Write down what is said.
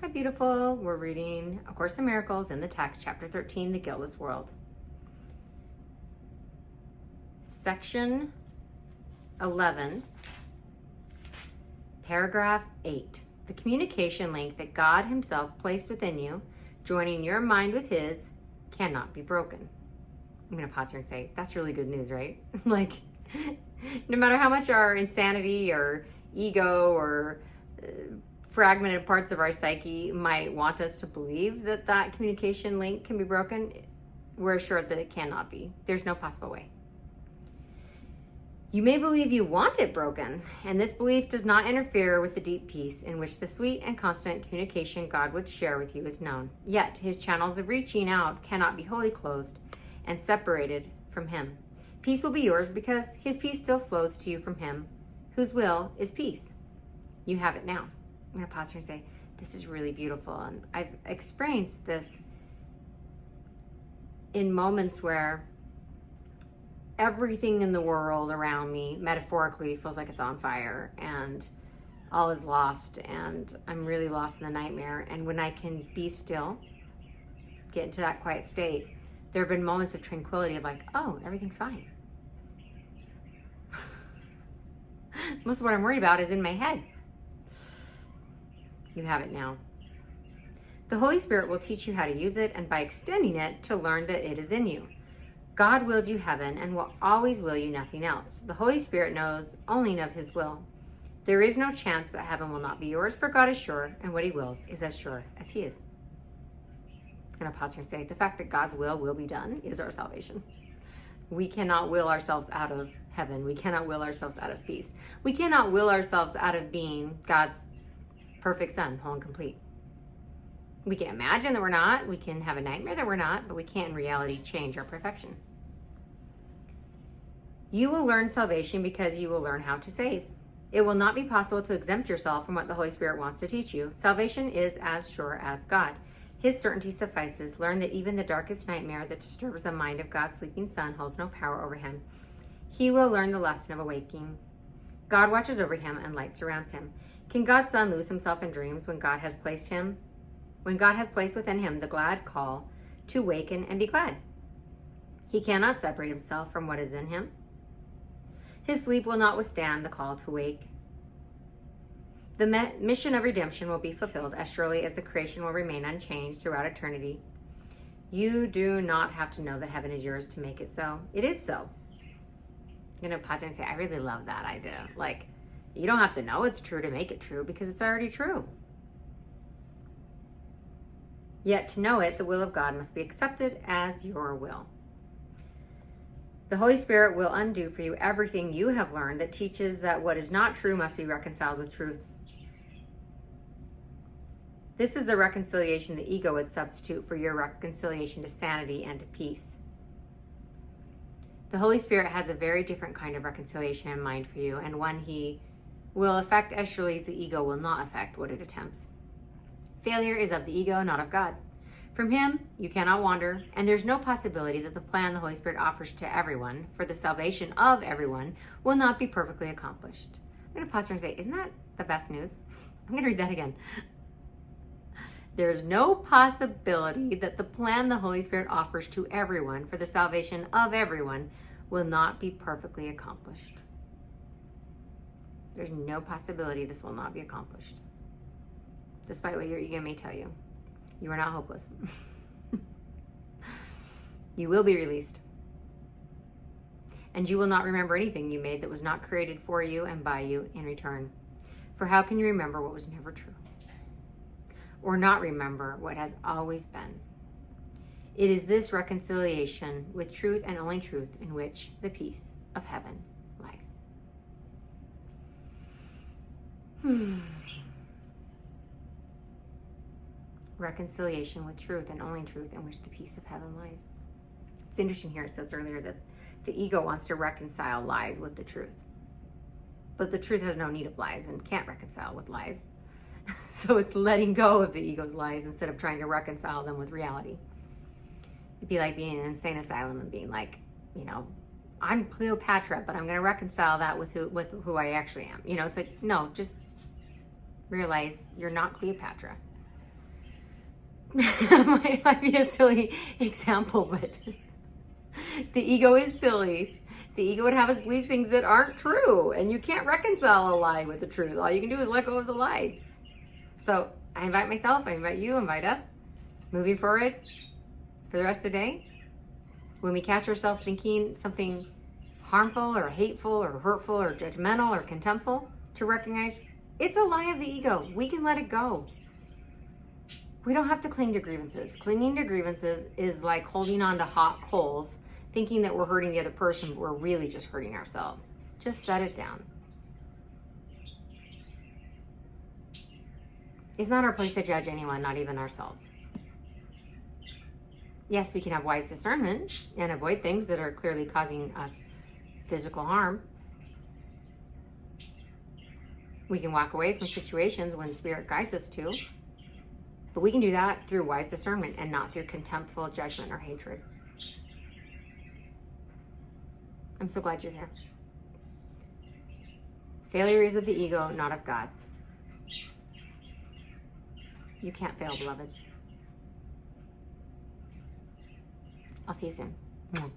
Hi, beautiful. We're reading A Course in Miracles in the text, chapter 13, The Guiltless World. Section 11, paragraph 8. The communication link that God himself placed within you, joining your mind with his, cannot be broken. I'm going to pause here and say, that's really good news, right? Like, no matter how much our insanity or ego or fragmented parts of our psyche might want us to believe that that communication link can be broken, we're assured that it cannot be. There's no possible way. You may believe you want it broken, and this belief does not interfere with the deep peace in which the sweet and constant communication God would share with you is known. Yet his channels of reaching out cannot be wholly closed and separated from him. Peace will be yours because his peace still flows to you from him, whose will is peace. You have it now. I'm going to pause here and say, this is really beautiful. And I've experienced this in moments where everything in the world around me, metaphorically, feels like it's on fire and all is lost and I'm really lost in the nightmare. And when I can be still, get into that quiet state, there have been moments of tranquility of like, oh, everything's fine. Most of what I'm worried about is in my head. You have it now. The Holy Spirit will teach you how to use it, and by extending it, to learn that it is in you. God willed you heaven and will always will you nothing else. The Holy Spirit knows only of his will. There is no chance that heaven will not be yours, for God is sure, and what he wills is as sure as he is. I'm going to pause here and say, the fact that God's will be done is our salvation. We cannot will ourselves out of heaven. We cannot will ourselves out of peace. We cannot will ourselves out of being God's perfect son, whole and complete. We can imagine that we're not. We can have a nightmare that we're not, but we can't in reality change our perfection. You will learn salvation because you will learn how to save. It will not be possible to exempt yourself from what the Holy Spirit wants to teach you. Salvation is as sure as God. His certainty suffices. Learn that even the darkest nightmare that disturbs the mind of God's sleeping son holds no power over him. He will learn the lesson of awaking. God watches over him and light surrounds him. Can God's son lose himself in dreams when God has placed within him the glad call to waken and be glad? He cannot separate himself from what is in him. His sleep will not withstand the call to wake. The mission of redemption will be fulfilled as surely as the creation will remain unchanged throughout eternity. You do not have to know that heaven is yours to make it so. It is so. I'm going to pause and say, I really love that idea. Like, you don't have to know it's true to make it true because it's already true. Yet to know it, the will of God must be accepted as your will. The Holy Spirit will undo for you everything you have learned that teaches that what is not true must be reconciled with truth. This is the reconciliation the ego would substitute for your reconciliation to sanity and to peace. The Holy Spirit has a very different kind of reconciliation in mind for you, and one he will affect as surely as the ego will not affect what it attempts. Failure is of the ego, not of God. From him, you cannot wander, and there's no possibility that the plan the Holy Spirit offers to everyone for the salvation of everyone will not be perfectly accomplished. I'm going to pause here and say, isn't that the best news? I'm going to read that again. There's no possibility that the plan the Holy Spirit offers to everyone for the salvation of everyone will not be perfectly accomplished. There's no possibility this will not be accomplished. Despite what your ego may tell you, you are not hopeless. You will be released. And you will not remember anything you made that was not created for you and by you in return. For how can you remember what was never true? Or not remember what has always been? It is this reconciliation with truth and only truth in which the peace of heaven lies. Reconciliation with truth and only truth in which the peace of heaven lies. It's interesting here, it says earlier that the ego wants to reconcile lies with the truth. But the truth has no need of lies and can't reconcile with lies. So it's letting go of the ego's lies instead of trying to reconcile them with reality. It'd be like being in an insane asylum and being like, I'm Cleopatra, but I'm going to reconcile that with who I actually am. It's like, no, just realize you're not Cleopatra. might be a silly example, but the ego is silly. The ego would have us believe things that aren't true, and you can't reconcile a lie with the truth. All you can do is let go of the lie. So I invite myself, I invite you, I invite us, moving forward for the rest of the day. When we catch ourselves thinking something harmful or hateful or hurtful or judgmental or contemptful, to recognize it's a lie of the ego. We can let it go. We don't have to cling to grievances. Clinging to grievances is like holding on to hot coals, thinking that we're hurting the other person, but we're really just hurting ourselves. Just set it down. It's not our place to judge anyone, not even ourselves. Yes, we can have wise discernment and avoid things that are clearly causing us physical harm. We can walk away from situations when Spirit guides us to. But we can do that through wise discernment and not through contemptful judgment or hatred. I'm so glad you're here. Failure is of the ego, not of God. You can't fail, beloved. I'll see you soon.